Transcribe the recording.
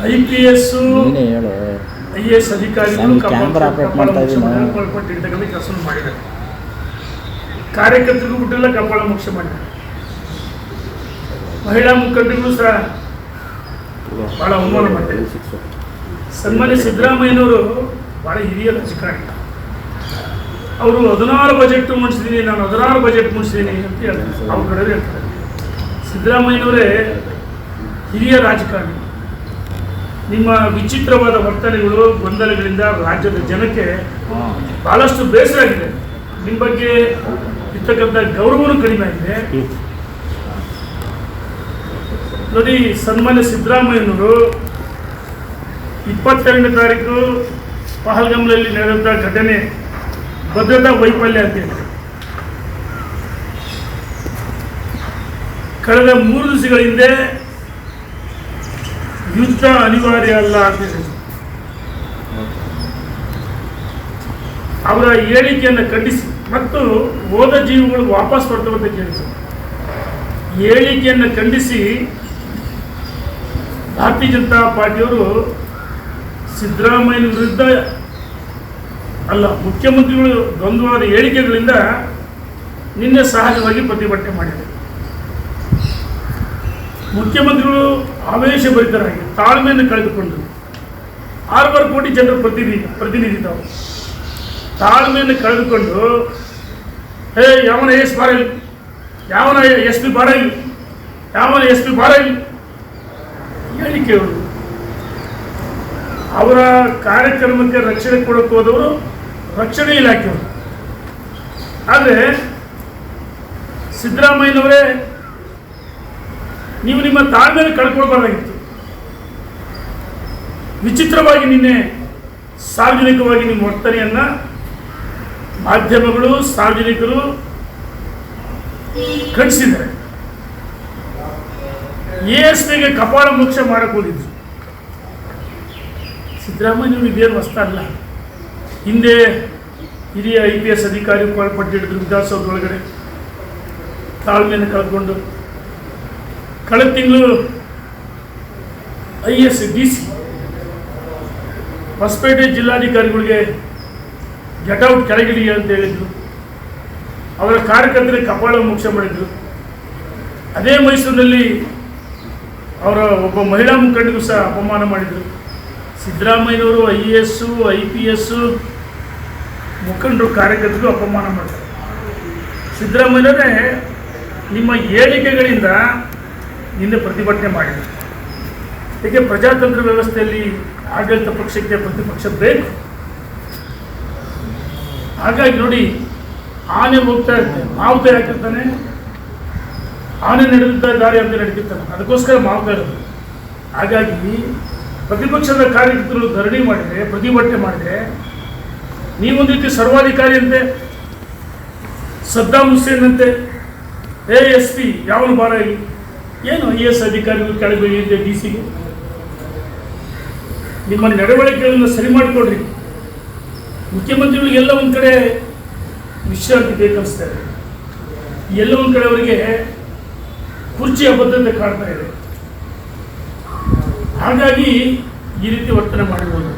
IPS IAS ಅಧಿಕಾರಿಗಳು ಕೊಟ್ಟಿರ್ತಕ್ಕಂಥ ಕೆಲಸ ಮಾಡಿದ್ದಾರೆ. ಕಾರ್ಯಕರ್ತರಿಗೂ ಬಿಟ್ಟೆಲ್ಲ ಕಪಾಳ ಮೋಕ್ಷ ಮಾಡಿದ್ದಾರೆ. ಮಹಿಳಾ ಮುಖಂಡರಿಗೂ ಸಹ ಬಹಳ ಅವಮಾನ ಮಾಡಿದ್ದಾರೆ. ಸನ್ಮಾನ್ಯ ಸಿದ್ದರಾಮಯ್ಯನವರು ಬಹಳ ಹಿರಿಯ ರಾಜಕಾರಣಿ. ಅವರು 16 ಬಜೆಟ್ ಮುಗಿಸಿದ್ದೀನಿ, ನಾನು 16 ಬಜೆಟ್ ಮುಗಿಸಿದ್ದೀನಿ ಅಂತ ಹೇಳ್ತಾರೆ. ಅವ್ರ ಕಡೆ ಹೇಳ್ತಾರೆ. ಸಿದ್ದರಾಮಯ್ಯನವರೇ ಹಿರಿಯ ರಾಜಕಾರಣಿ. ನಿಮ್ಮ ವಿಚಿತ್ರವಾದ ವರ್ತನೆಗಳು, ಗೊಂದಲಗಳಿಂದ ರಾಜ್ಯದ ಜನಕ್ಕೆ ಬಹಳಷ್ಟು ಬೇಸರ ಆಗಿದೆ. ನಿಮ್ಮ ಬಗ್ಗೆ ಇರ್ತಕ್ಕಂಥ ಗೌರವನೂ ಕಡಿಮೆ ಆಗಿದೆ. ನೋಡಿ, ಸನ್ಮಾನ್ಯ ಸಿದ್ದರಾಮಯ್ಯನವರು 22ನೇ ತಾರೀಕು ಪಹಲ್ಗಾಮ್ನಲ್ಲಿ ನಡೆದಂಥ ಘಟನೆ ಭದ್ರತಾ ವೈಫಲ್ಯ ಅಂತ ಹೇಳಿದೆ. ಕಳೆದ 3 ದಿವಸಗಳ ಹಿಂದೆ ಯುದ್ಧ ಅನಿವಾರ್ಯ ಅಲ್ಲ ಅಂತ ಹೇಳಿದರು. ಅವರ ಹೇಳಿಕೆಯನ್ನು ಖಂಡಿಸಿ ಮತ್ತು ಹೋದ ಜೀವಗಳು ವಾಪಸ್ ಬರ್ತವಂತ ಕೇಳಿದರು. ಹೇಳಿಕೆಯನ್ನು ಖಂಡಿಸಿ ಭಾರತೀಯ ಜನತಾ ಪಾರ್ಟಿಯವರು ಸಿದ್ದರಾಮಯ್ಯನ ವಿರುದ್ಧ ಅಲ್ಲ, ಮುಖ್ಯಮಂತ್ರಿಗಳು ದ್ವಂದ್ವವಾದ ಹೇಳಿಕೆಗಳಿಂದ ನಿನ್ನೆ ಸಹಜವಾಗಿ ಪ್ರತಿಭಟನೆ ಮಾಡಿದರು. ಮುಖ್ಯಮಂತ್ರಿಗಳು ಆವೇಶಭರಿತರಾಗಿ ತಾಳ್ಮೆಯನ್ನು ಕಳೆದುಕೊಂಡರು. 6 ಕೋಟಿ ಜನರ ಪ್ರತಿನಿಧಿತ್ವ ತಾಳ್ಮೆಯನ್ನು ಕಳೆದುಕೊಂಡು ಯಾವನ ಎಸ್ ಬಾರಲಿ, ಯಾವನ SP ಬಾರಲಿ, ಯಾವನ SP ಬಾರಲಿ ಹೇಳಿಕೆಗಳು. ಅವರ ಕಾರ್ಯಕ್ರಮಕ್ಕೆ ರಕ್ಷಣೆ ಕೊಡಕ್ಕೆ ಹೋದವರು ರಕ್ಷಣೆ ಇಲಾಖೆಯವರು. ಆದರೆ ಸಿದ್ದರಾಮಯ್ಯನವರೇ, ನೀವು ನಿಮ್ಮ ತಾಳ್ಮೆಯನ್ನು ಕಳ್ಕೊಳ್ಬಾರ್ದಾಗಿತ್ತು. ವಿಚಿತ್ರವಾಗಿ ನಿನ್ನೆ ಸಾರ್ವಜನಿಕವಾಗಿ ನಿಮ್ಮ ವರ್ತನೆಯನ್ನು ಮಾಧ್ಯಮಗಳು, ಸಾರ್ವಜನಿಕರು ಖಂಡಿಸಿದ್ದಾರೆ. ASPಗೆ ಕಪಾಳ ಮೋಕ್ಷ ಮಾಡಕ್ಕೆ ಹೋಗಿದ್ರು. ಸಿದ್ದರಾಮಯ್ಯನವರು ಇದೇನು ಹೊಸ್ತ ಅಲ್ಲ. ಹಿಂದೆ ಹಿರಿಯ IPS ಅಧಿಕಾರಿ ಒಳಪಟ್ಟಿಡಿದ್ರು ವಿಧಾನಸೌಧದೊಳಗಡೆ ತಾಳ್ಮೆಯನ್ನು ಕಳೆದುಕೊಂಡು. ಕಳೆದ ತಿಂಗಳು IAS DC ಹೊಸಪೇಟೆ ಜಿಲ್ಲಾಧಿಕಾರಿಗಳಿಗೆ ಗೆಟೌಟ್ ಕೆಳಗಿಳಿ ಅಂತ ಹೇಳಿದ್ರು. ಅವರ ಕಾರ್ಯಕರ್ತರಿಗೆ ಕಪಾಳ ಮೋಕ್ಷ ಮಾಡಿದ್ರು. ಅದೇ ಮೈಸೂರಿನಲ್ಲಿ ಅವರ ಒಬ್ಬ ಮಹಿಳಾ ಮುಖಂಡರಿಗೂ ಸಹ ಅಪಮಾನ ಮಾಡಿದರು. ಸಿದ್ದರಾಮಯ್ಯನವರು IAS IPS ಮುಖಂಡರು ಕಾರ್ಯಕರ್ತರಿಗೂ ಅಪಮಾನ ಮಾಡ್ತಾರೆ. ಸಿದ್ದರಾಮಯ್ಯನವರೇ ನಿಮ್ಮ ಹೇಳಿಕೆಗಳಿಂದ ನಿನ್ನೆ ಪ್ರತಿಭಟನೆ ಮಾಡಿದರು. ಹೀಗೆ ಪ್ರಜಾತಂತ್ರ ವ್ಯವಸ್ಥೆಯಲ್ಲಿ ಆಡಳಿತ ಪಕ್ಷಕ್ಕೆ ಪ್ರತಿಪಕ್ಷ ಬೇಕು. ಹಾಗಾಗಿ ನೋಡಿ, ಆನೆ ಹೋಗ್ತಾ ಇರ್ತಾನೆ, ಮಾವುತ ಹಾಕಿರ್ತಾನೆ, ಆನೆ ನಡೆಯುತ್ತಾ ದಾರಿ ಅಂತ ನಡೀತಿರ್ತಾನೆ, ಅದಕ್ಕೋಸ್ಕರ ಮಾವುತ ಇರೋದು. ಹಾಗಾಗಿ ಪ್ರತಿಪಕ್ಷದ ಕಾರ್ಯಕರ್ತರು ಧರಣಿ ಮಾಡಿದರೆ, ಪ್ರತಿಭಟನೆ ಮಾಡಿದರೆ, ನೀವೊಂದು ರೀತಿ ಸರ್ವಾಧಿಕಾರಿ ಅಂತೆ, ಸದ್ದಾಂ ಹುಸೇನ್ ಅಂತೆ, SP ಯಾವನು ಬಾರ ಇಲ್ಲಿ, ಏನು IAS ಅಧಿಕಾರಿಗಳು ಕೆಳಗೆ ಇದೆ DCಗೆ. ನಿಮ್ಮ ನಡವಳಿಕೆಗಳನ್ನು ಸರಿ ಮಾಡಿಕೊಡ್ರಿ. ಮುಖ್ಯಮಂತ್ರಿಗಳಿಗೆಲ್ಲ ಒಂದು ಕಡೆ ವಿಶ್ರಾಂತಿ ಬೇಕನ್ನಿಸ್ತಾರೆ. ಎಲ್ಲ ಒಂದು ಕಡೆ ಅವರಿಗೆ ಕುರ್ಚಿಯ ಬದ್ಧತೆ ಕಾಡ್ತಾ ಇದೆ. ಹಾಗಾಗಿ ಈ ರೀತಿ ವರ್ತನೆ ಮಾಡಿರ್ಬೋದು.